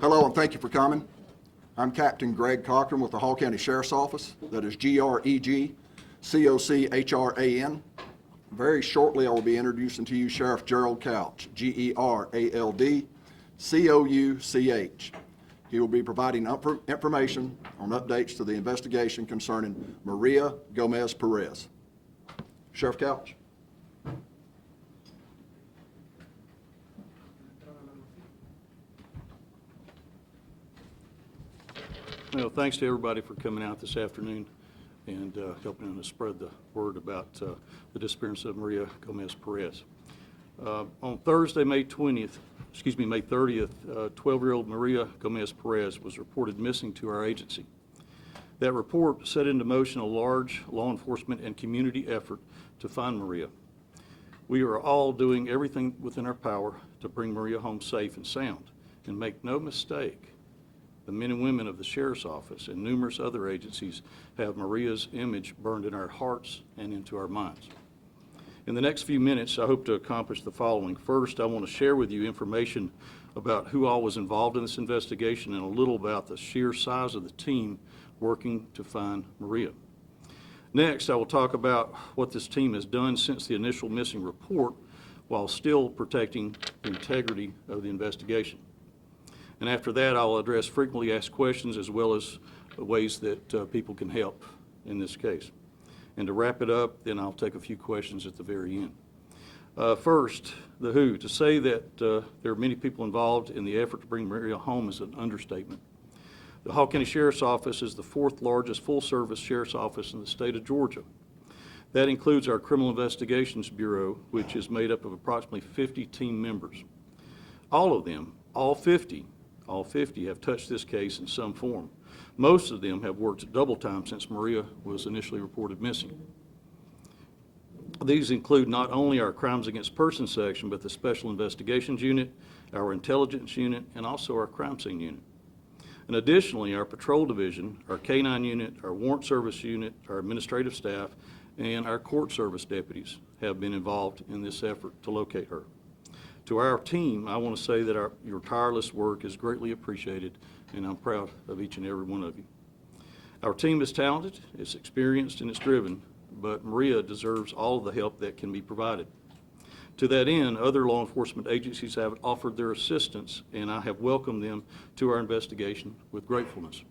Hello and thank you for coming. I'm Captain Greg Cochran with the Hall County Sheriff's Office. That is G-R-E-G-C-O-C-H-R-A-N. Very shortly I will be introducing to you Sheriff Gerald Couch, G-E-R-A-L-D-C-O-U-C-H. He will be providing information on updates to the investigation concerning Maria Gomez-Perez. Sheriff Couch. Well, thanks to everybody for coming out this afternoon and helping us spread the word about the disappearance of Maria Gomez-Perez. On Thursday, May 30th, 12-year-old Maria Gomez-Perez was reported missing to our agency. That report set into motion a large law enforcement and community effort to find Maria. We are all doing everything within our power to bring Maria home safe and sound. And make no mistake, the men and women of the Sheriff's Office and numerous other agencies have Maria's image burned in our hearts and into our minds. In the next few minutes, I hope to accomplish the following. First, I want to share with you information about who all was involved in this investigation and a little about the sheer size of the team working to find Maria. Next, I will talk about what this team has done since the initial missing report while still protecting the integrity of the investigation. And after that, I'll address frequently asked questions as well as ways that people can help in this case. And to wrap it up, then I'll take a few questions at the very end. First, the who. To say that there are many people involved in the effort to bring Maria home is an understatement. The Hall County Sheriff's Office is the fourth largest full-service sheriff's office in the state of Georgia. That includes our Criminal Investigations Bureau, which is made up of approximately 50 team members. All of them, all 50 have touched this case in some form. Most of them have worked double time since Maria was initially reported missing. These include not only our Crimes Against Persons section, but the Special Investigations Unit, our Intelligence Unit, and also our Crime Scene Unit. And additionally, our Patrol Division, our K-9 Unit, our Warrant Service Unit, our administrative staff, and our Court Service deputies have been involved in this effort to locate her. To our team, I want to say that your tireless work is greatly appreciated, and I'm proud of each and every one of you. Our team is talented, it's experienced, and it's driven, but Maria deserves all of the help that can be provided. To that end, other law enforcement agencies have offered their assistance, and I have welcomed them to our investigation with gratefulness.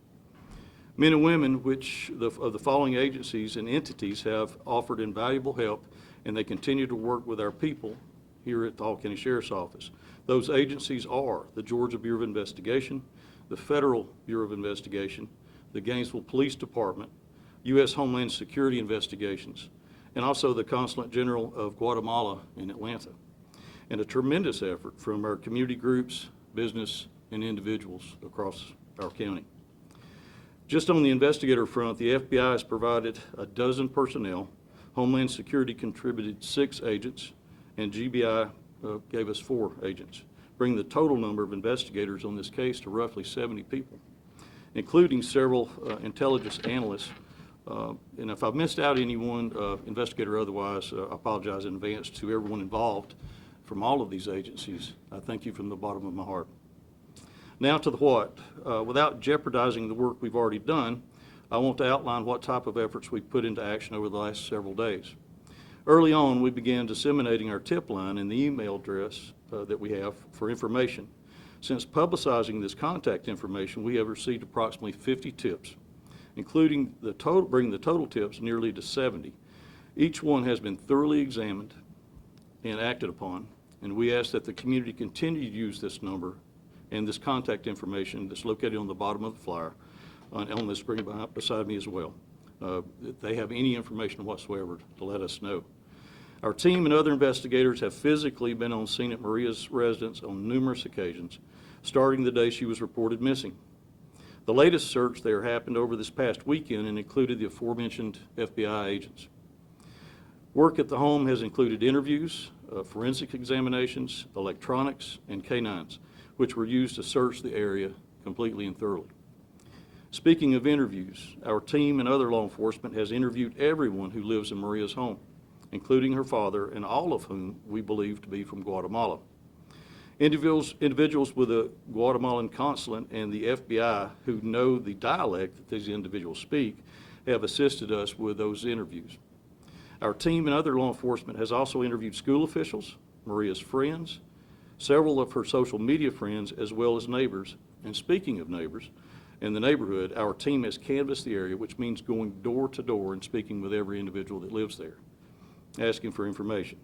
Men and women of the following agencies and entities have offered invaluable help, and they continue to work with our people here at the Hall County Sheriff's Office. Those agencies are the Georgia Bureau of Investigation, the Federal Bureau of Investigation, the Gainesville Police Department, U.S. Homeland Security Investigations, and also the Consulate General of Guatemala in Atlanta. And a tremendous effort from our community groups, business, and individuals across our county. Just on the investigator front, the FBI has provided 12 personnel, Homeland Security contributed 6 agents, and GBI gave us 4 agents, bringing the total number of investigators on this case to roughly 70 people, including several intelligence analysts. And if I've missed out anyone, investigator or otherwise, I apologize in advance to everyone involved from all of these agencies. I thank you from the bottom of my heart. Now to the what. Without jeopardizing the work we've already done, I want to outline what type of efforts we've put into action over the last several days. Early on, we began disseminating our tip line and the email address that we have for information. Since publicizing this contact information, we have received approximately 50 tips, including bringing the total tips nearly to 70. Each one has been thoroughly examined and acted upon, and we ask that the community continue to use this number and this contact information that's located on the bottom of the flyer on the screen beside me as well. If they have any information whatsoever to let us know. Our team and other investigators have physically been on scene at Maria's residence on numerous occasions, starting the day she was reported missing. The latest search there happened over this past weekend and included the aforementioned FBI agents. Work at the home has included interviews, forensic examinations, electronics, and K-9s, which were used to search the area completely and thoroughly. Speaking of interviews, our team and other law enforcement has interviewed everyone who lives in Maria's home, including her father, and all of whom we believe to be from Guatemala. Individuals with a Guatemalan consulate and the FBI who know the dialect that these individuals speak have assisted us with those interviews. Our team and other law enforcement has also interviewed school officials, Maria's friends, several of her social media friends, as well as neighbors. And speaking of neighbors, in the neighborhood, our team has canvassed the area, which means going door to door and speaking with every individual that lives there, asking for information.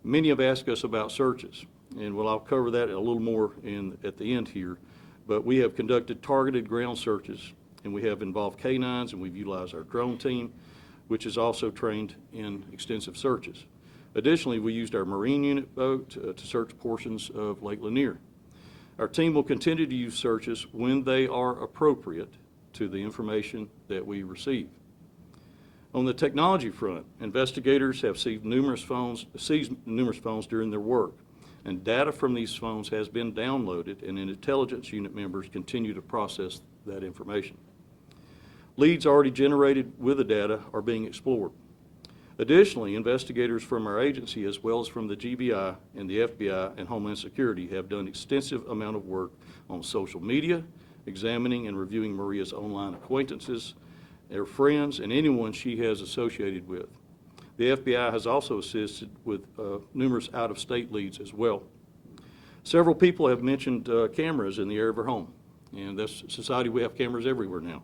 Many have asked us about searches, and well, I'll cover that a little more at the end here, but we have conducted targeted ground searches, and we have involved canines, and we've utilized our drone team, which is also trained in extensive searches. Additionally, we used our Marine unit boat to search portions of Lake Lanier. Our team will continue to use searches when they are appropriate to the information that we receive. On the technology front, investigators have seized numerous phones during their work, and data from these phones has been downloaded, and intelligence unit members continue to process that information. Leads already generated with the data are being explored. Additionally, investigators from our agency, as well as from the GBI and the FBI and Homeland Security, have done extensive amount of work on social media, examining and reviewing Maria's online acquaintances, her friends, and anyone she has associated with. The FBI has also assisted with numerous out-of-state leads as well. Several people have mentioned cameras in the area of her home, and this society, we have cameras everywhere now.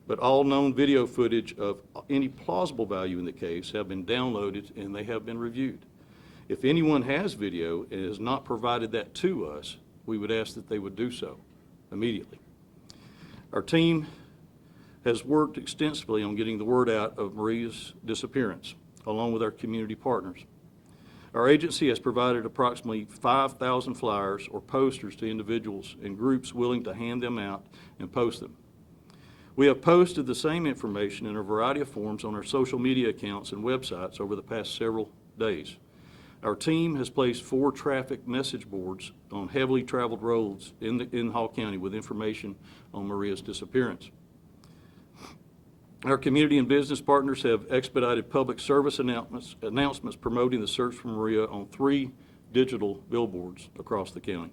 But all known video footage of any plausible value in the case have been downloaded and they have been reviewed. If anyone has video and has not provided that to us, we would ask that they would do so immediately. Our team has worked extensively on getting the word out of Maria's disappearance, along with our community partners. Our agency has provided approximately 5,000 flyers or posters to individuals and groups willing to hand them out and post them. We have posted the same information in a variety of forms on our social media accounts and websites over the past several days. Our team has placed 4 traffic message boards on heavily traveled roads in Hall County with information on Maria's disappearance. Our community and business partners have expedited public service announcements promoting the search for Maria on 3 digital billboards across the county.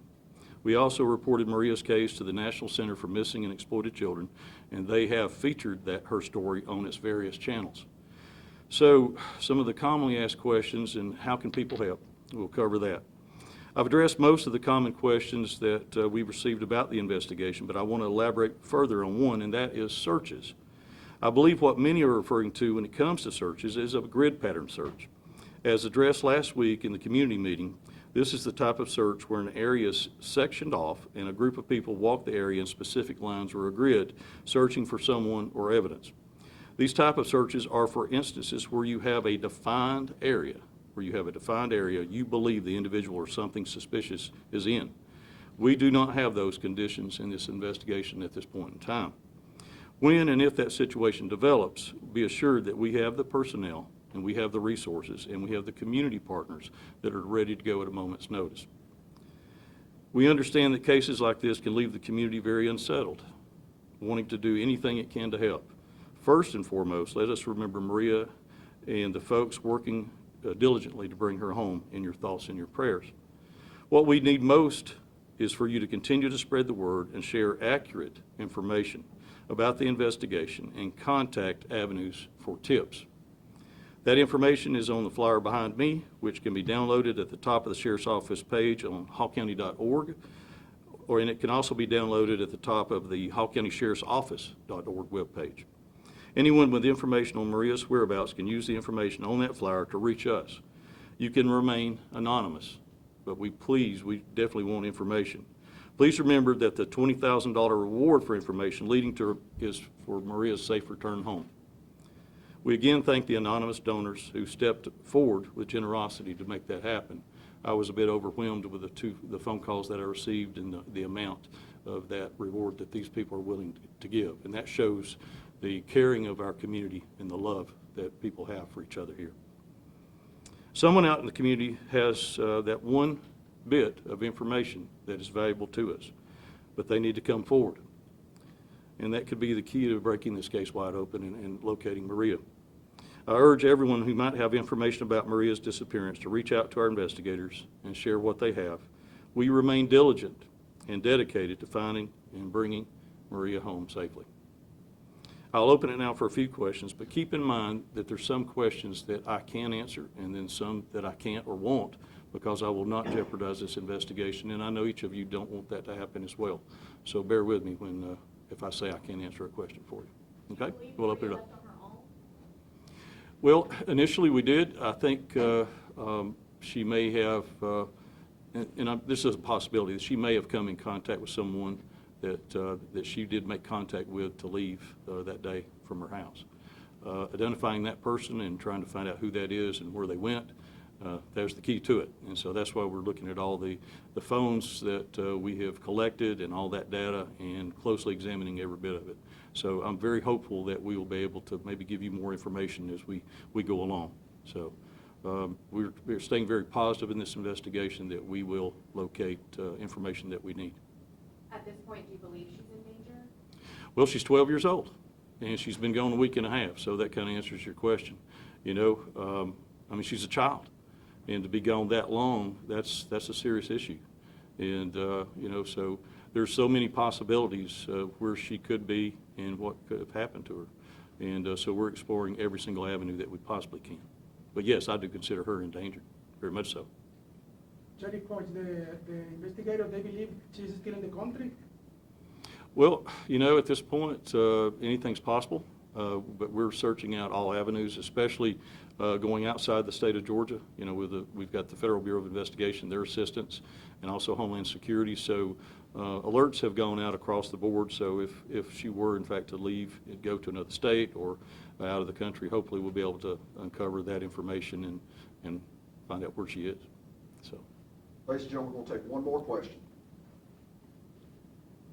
We also reported Maria's case to the National Center for Missing and Exploited Children, and they have featured her story on its various channels. So some of the commonly asked questions and how can people help? We'll cover that. I've addressed most of the common questions that we've received about the investigation, but I want to elaborate further on one, and that is searches. I believe what many are referring to when it comes to searches is a grid pattern search. As addressed last week in the community meeting, this is the type of search where an area is sectioned off and a group of people walk the area in specific lines or a grid, searching for someone or evidence. These type of searches are for instances where you have a defined area, you believe the individual or something suspicious is in. We do not have those conditions in this investigation at this point in time. When and if that situation develops, be assured that we have the personnel and we have the resources, and we have the community partners that are ready to go at a moment's notice. We understand that cases like this can leave the community very unsettled, wanting to do anything it can to help. First and foremost, let us remember Maria and the folks working diligently to bring her home in your thoughts and your prayers. What we need most is for you to continue to spread the word and share accurate information about the investigation and contact avenues for tips. That information is on the flyer behind me, which can be downloaded at the top of the Sheriff's Office page on hallcounty.org, and it can also be downloaded at the top of the Hall County Sheriff's Office.org webpage. Anyone with information on Maria's whereabouts can use the information on that flyer to reach us. You can remain anonymous, but we definitely want information. Please remember that the $20,000 reward for information leading to is for Maria's safe return home. We again thank the anonymous donors who stepped forward with generosity to make that happen. I was a bit overwhelmed with the phone calls that I received and the amount of that reward that these people are willing to give. And that shows the caring of our community and the love that people have for each other here. Someone out in the community has that one bit of information that is valuable to us, but they need to come forward. And that could be the key to breaking this case wide open and locating Maria. I urge everyone who might have information about Maria's disappearance to reach out to our investigators and share what they have. We remain diligent and dedicated to finding and bringing Maria home safely. I'll open it now for a few questions, but keep in mind that there's some questions that I can answer and then some that I can't or won't, because I will not jeopardize this investigation, and I know each of you don't want that to happen as well. So bear with me when if I say I can't answer a question for you. Okay? We'll open it up. Well, initially we did. I think she may have, this is a possibility, that she may have come in contact with someone that she did make contact with to leave that day from her house. Identifying that person and trying to find out who that is and where they went, there's the key to it. And so that's why we're looking at all the phones that we have collected and all that data and closely examining every bit of it. So I'm very hopeful that we will be able to maybe give you more information as we go along. So we're staying very positive in this investigation that we will locate information that we need. At this point, do you believe she's in danger? Well, she's 12 years old, and she's been gone a week and a half, so that kind of answers your question. You know, I mean, she's a child, and to be gone that long, that's a serious issue. And, you know, so there's so many possibilities where she could be and what could have happened to her. And so we're exploring every single avenue that we possibly can. But yes, I do consider her in danger, very much so. Jerry, Coach, the investigator, they believe she's still in the country? Well, you know, at this point, anything's possible, but we're searching out all avenues, especially going outside the state of Georgia. You know, we've got the Federal Bureau of Investigation, their assistance, and also Homeland Security. So alerts have gone out across the board. So if she were, in fact, to leave and go to another state or out of the country, hopefully we'll be able to uncover that information and find out where she is. So. Ladies and gentlemen, we'll take one more question.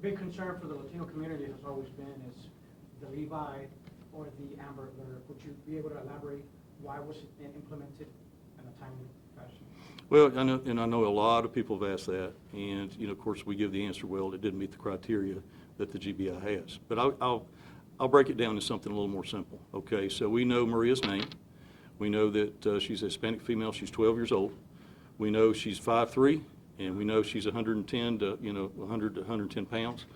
Big concern for the Latino community has always been is the Levi or the Amber Alert. Would you be able to elaborate why was it implemented in a timely fashion? Well, I know a lot of people have asked that, and you know, of course, we give the answer, well, it didn't meet the criteria that the GBI has. But I'll break it down to something a little more simple. Okay, so we know Maria's name. We know that she's a Hispanic female. She's 12 years old. We know she's 5'3", and we know she's 110 to 100 to 110 pounds,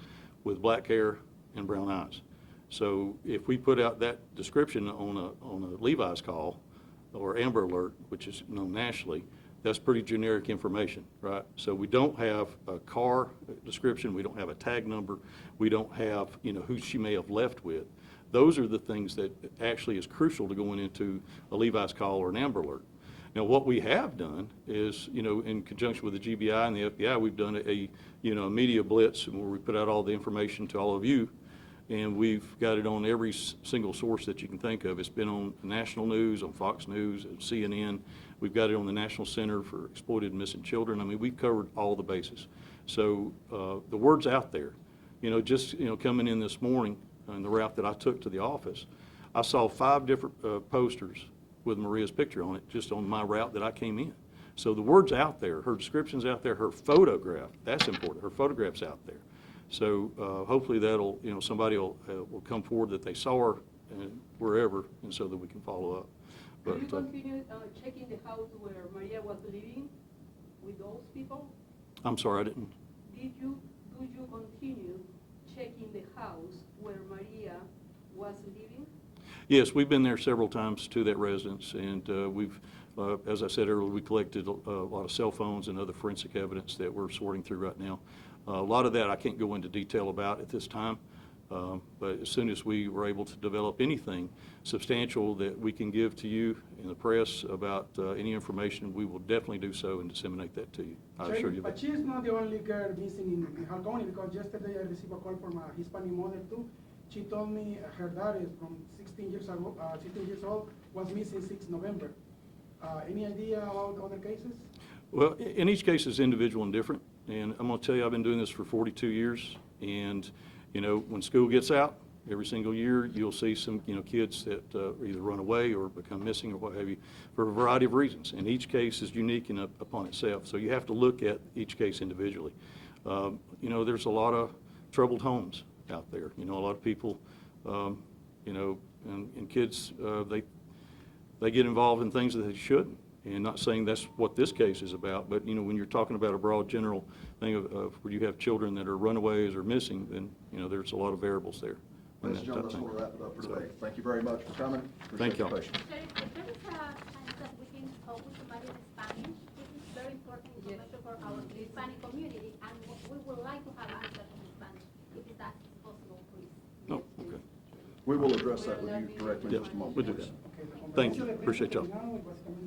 with black hair and brown eyes. So if we put out that description on a Levi's call or Amber Alert, which is known nationally, that's pretty generic information, right? So we don't have a car description, we don't have a tag number, we don't have who she may have left with. Those are the things that actually is crucial to going into a Levi's call or an Amber Alert. Now, what we have done is, in conjunction with the GBI and the FBI, we've done a media blitz where we put out all the information to all of you, and we've got it on every single source that you can think of. It's been on national news, on Fox News, and CNN. We've got it on the National Center for Exploited and Missing Children. I mean, we've covered all the bases. So the word's out there. Just coming in this morning on the route that I took to the office, I saw 5 different posters with Maria's picture on it, just on my route that I came in. So the word's out there, her description's out there, her photograph, that's important, her photograph's out there. So hopefully that'll, somebody will come forward that they saw her wherever, and so that we can follow up. Will you continue checking the house where Maria was living with those people? I'm sorry, I didn't. Do you continue checking the house where Maria was living? Yes, we've been there several times to that residence, and we've, as I said earlier, we collected a lot of cell phones and other forensic evidence that we're sorting through right now. A lot of that I can't go into detail about at this time, but as soon as we were able to develop anything substantial that we can give to you in the press about any information, we will definitely do so and disseminate that to you. I assure you that. But she is not the only girl missing in Hall County, because yesterday I received a call from a Hispanic mother too. She told me her daughter from 16 years old, was missing 6 November. Any idea about other cases? Well, in each case is individual and different. And I'm going to tell you, I've been doing this for 42 years. And, when school gets out, every single year, you'll see some, kids that either run away or become missing or what have you, for a variety of reasons. And each case is unique and upon itself. So you have to look at each case individually. There's a lot of troubled homes out there. A lot of people, and kids, they get involved in things that they shouldn't. And not saying that's what this case is about, but, you know, when you're talking about a broad general thing of where you have children that are runaways or missing, then, you know, there's a lot of variables there. in Ladies and that type gentlemen, that's thing. going to wrap it up for today. Thank you very much for coming. Thank y'all. Appreciate your patience. Sheriff, if there is a chance that we can talk with somebody in Spanish, this is very important information for our Hispanic community, and we would like to have answers in Spanish, if that's possible, please. Oh, okay. We will address that with you directly in just a moment. We'll do that. Okay, la Thank you. conferencia de prensa Appreciate y'all. terminaron y básicamente